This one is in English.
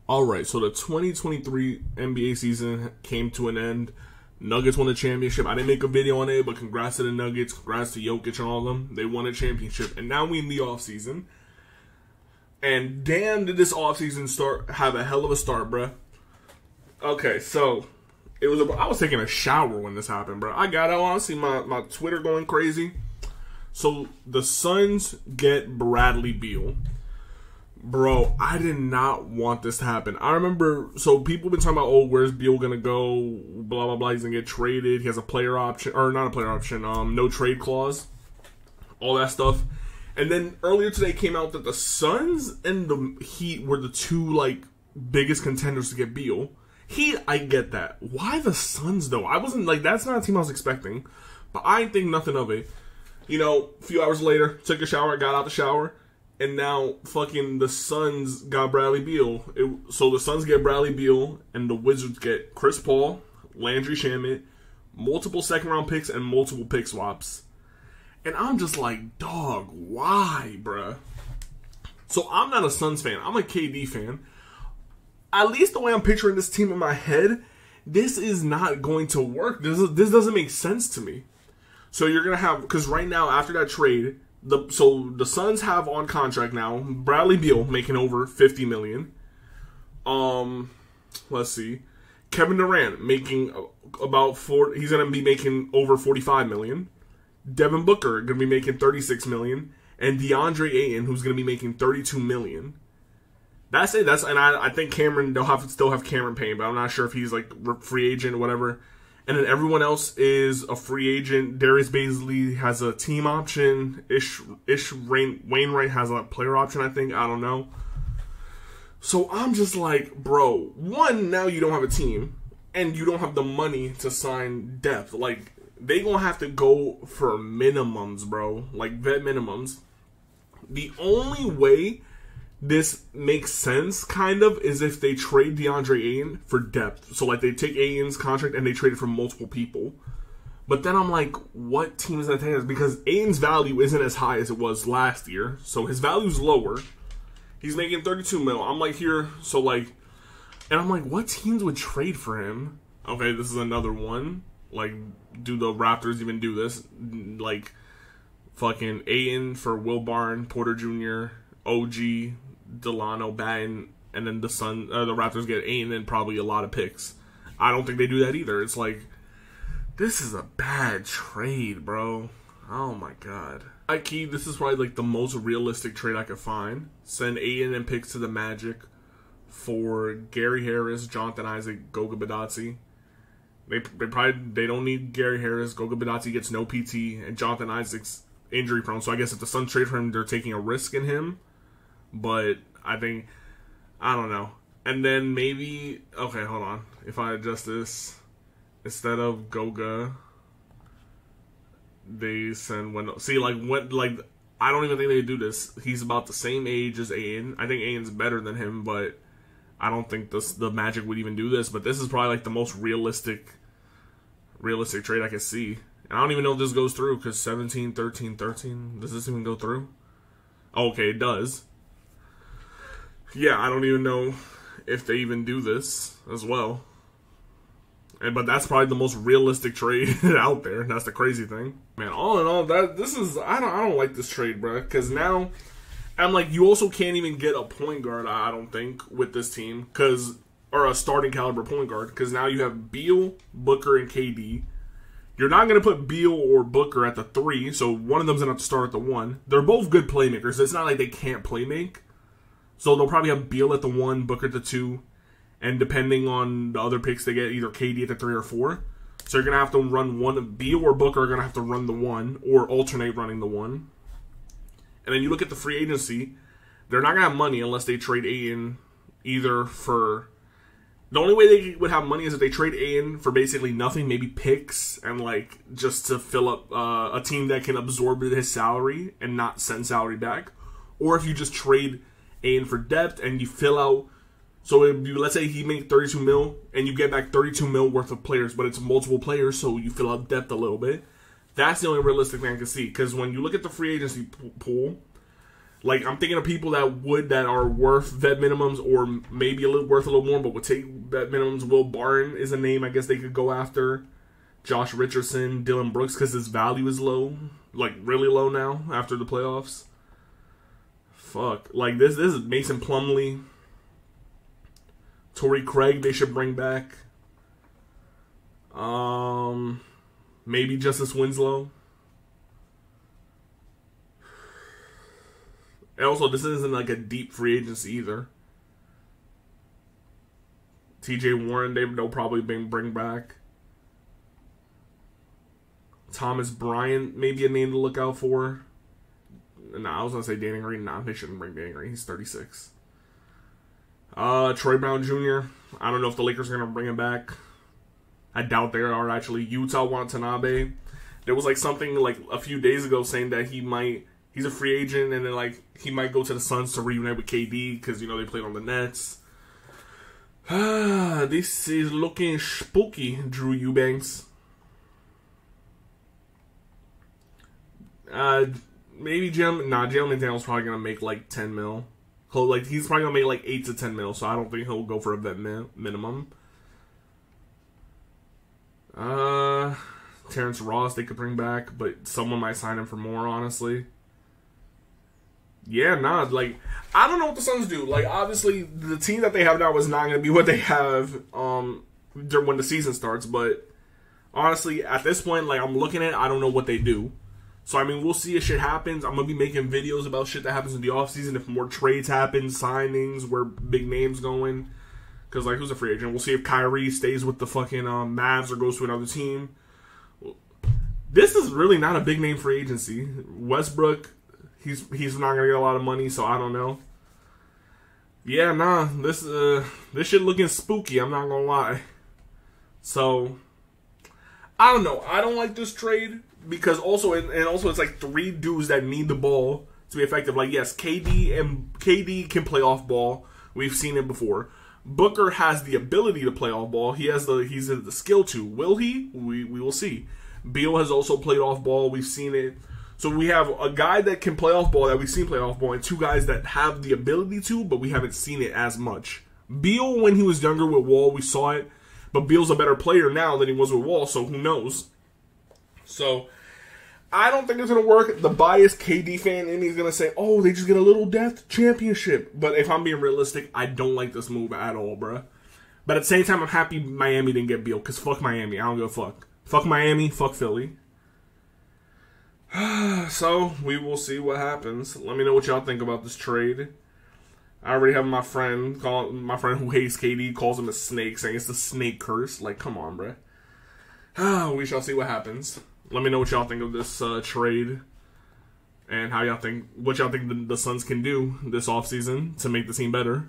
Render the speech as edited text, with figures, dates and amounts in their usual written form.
Alright, so the 2023 NBA season came to an end. Nuggets won the championship. I didn't make a video on it, but congrats to the Nuggets. Congrats to Jokic and all of them. They won a championship. And now we in the offseason. And damn, did this offseason have a hell of a start, bruh. Okay, so I was taking a shower when this happened, bro. I got out, honestly, my Twitter going crazy. So the Suns get Bradley Beal. Bro, I did not want this to happen. I remember, so people have been talking about, oh, where's Beal going to go? Blah, blah, blah. He's going to get traded. He has a player option, or not a player option, no trade clause. All that stuff. And then earlier today came out that the Suns and the Heat were the two, like, biggest contenders to get Beal. Heat, I get that. Why the Suns, though? I wasn't, like, that's not a team I was expecting. But I didn't think nothing of it. You know, a few hours later, took a shower, got out the shower. And now, fucking, the Suns got Bradley Beal. So the Suns get Bradley Beal, and the Wizards get Chris Paul, Landry Shamet, multiple second-round picks, and multiple pick swaps. And I'm just like, dog, why, bruh? So I'm not a Suns fan. I'm a KD fan. At least the way I'm picturing this team in my head, this is not going to work. This doesn't make sense to me. So you're going to have, because right now, after that trade, the Suns have on contract now Bradley Beal making over $50 million. Let's see, Kevin Durant making about he's gonna be making over $45 million. Devin Booker gonna be making $36 million, and DeAndre Ayton, who's gonna be making $32 million. That's it. And I think Cameron, they'll still have Cameron Payne, but I'm not sure if he's like free agent or whatever. And then everyone else is a free agent. Darius Bazley has a team option. Wainwright has a player option, I think. I don't know. So I'm just like, bro, one, now you don't have a team. And you don't have the money to sign depth. Like, they gonna have to go for minimums, bro. Like, vet minimums. The only way this makes sense, kind of, is if they trade DeAndre Ayton for depth. So, like, they take Ayton's contract and they trade it for multiple people. But then I'm like, what team is that taking? Because Ayton's value isn't as high as it was last year. So, his value's lower. He's making $32 million. I'm like, here, so, like, and I'm like, what teams would trade for him? Okay, this is another one. Like, do the Raptors even do this? Like, fucking Ayton for Will Barton, Porter Jr., OG, Delano, Batten, and then the Raptors get Ayton and probably a lot of picks. I don't think they do that either. It's like, this is a bad trade, bro. Oh my god. Key, this is probably like the most realistic trade I could find. Send Ayton and picks to the Magic for Gary Harris, Jonathan Isaac, Goga Bitadze. They don't need Gary Harris. Goga Bitadze gets no PT, and Jonathan Isaac's injury prone. So I guess if the Suns trade for him, they're taking a risk in him. But I don't know. And then maybe, okay, hold on. If I adjust this, instead of Goga, they send Wendell. See, I don't even think they do this. He's about the same age as Ayton. I think Ayton's better than him, but I don't think the Magic would even do this. But this is probably like the most realistic trade I can see. And I don't even know if this goes through, because 17, 13, 13, does this even go through? Okay, it does. Yeah, I don't even know if they even do this as well. But that's probably the most realistic trade out there. That's the crazy thing. Man, all in all, I don't like this trade, bro. Because now, I'm like, you also can't even get a point guard, I don't think, with this team. Or a starting caliber point guard. Because now you have Beal, Booker, and KD. You're not going to put Beal or Booker at the 3, so one of them's going to have to start at the 1. They're both good playmakers. It's not like they can't playmake. So they'll probably have Beal at the 1, Booker at the 2, and depending on the other picks, they get either KD at the 3 or 4. So you're going to have to run one. Beal or Booker are going to have to run the 1, or alternate running the 1. And then you look at the free agency, they're not going to have money unless they trade Ayton either for... The only way they would have money is if they trade Ayton for basically nothing, maybe picks, and like just to fill up a team that can absorb his salary and not send salary back. Or if you just trade Ayton for depth and you fill out. So let's say he made 32 mil and you get back 32 mil worth of players, but it's multiple players, so you fill out depth a little bit. That's the only realistic thing I can see. Because when you look at the free agency pool, Like, I'm thinking of people that are worth vet minimums or maybe worth a little more, but would take vet minimums. Will Barton is a name I guess they could go after. Josh Richardson, Dylan Brooks, because his value is low. Like, really low now after the playoffs. Fuck. Like, this is Mason Plumlee. Torrey Craig they should bring back. Maybe Justice Winslow. And also, this isn't like a deep free agency either. TJ Warren, they'll probably bring back. Thomas Bryant, maybe a name to look out for. Nah, I was going to say Danny Green. Nah, they shouldn't bring Danny Green. He's 36. Troy Brown Jr. I don't know if the Lakers are going to bring him back. I doubt they are, actually. Utah Watanabe. There was like something like a few days ago saying that he's a free agent and then like he might go to the Suns to reunite with KD because, you know, they played on the Nets. This is looking spooky, Drew Eubanks. Maybe Jalen McDaniel's probably going to make like 10 mil. Like, he's probably going to make like 8 to 10 mil, so I don't think he'll go for a vet minimum. Terrence Ross they could bring back, but someone might sign him for more, honestly. Yeah, nah, like, I don't know what the Suns do. Like, obviously, the team that they have now is not going to be what they have when the season starts, but honestly, at this point, like, I'm looking at it, I don't know what they do. So, I mean, we'll see if shit happens. I'm going to be making videos about shit that happens in the offseason, if more trades happen, signings, where big names going. Because, like, who's a free agent? We'll see if Kyrie stays with the fucking Mavs or goes to another team. This is really not a big name free agency. Westbrook, he's not going to get a lot of money, so I don't know. Yeah, nah, this shit looking spooky, I'm not going to lie. So, I don't know. I don't like this trade. Because also it's like 3 dudes that need the ball to be effective. Like, yes, KD can play off ball. We've seen it before. Booker has the ability to play off ball. He's the skill to. Will he? We will see. Beal has also played off ball. We've seen it. So we have a guy that can play off ball that we've seen play off ball, and 2 guys that have the ability to, but we haven't seen it as much. Beal, when he was younger with Wall, we saw it. But Beal's a better player now than he was with Wall, so who knows? So, I don't think it's going to work. The biased KD fan in me is going to say, oh, they just get a little death championship. But if I'm being realistic, I don't like this move at all, bruh. But at the same time, I'm happy Miami didn't get Beal, because fuck Miami. I don't give a fuck. Fuck Miami, fuck Philly. So, we will see what happens. Let me know what y'all think about this trade. I already have my friend who hates KD, calls him a snake, saying it's the snake curse. Like, come on, bruh. We shall see what happens. Let me know what y'all think of this trade and what y'all think the Suns can do this offseason to make the team better.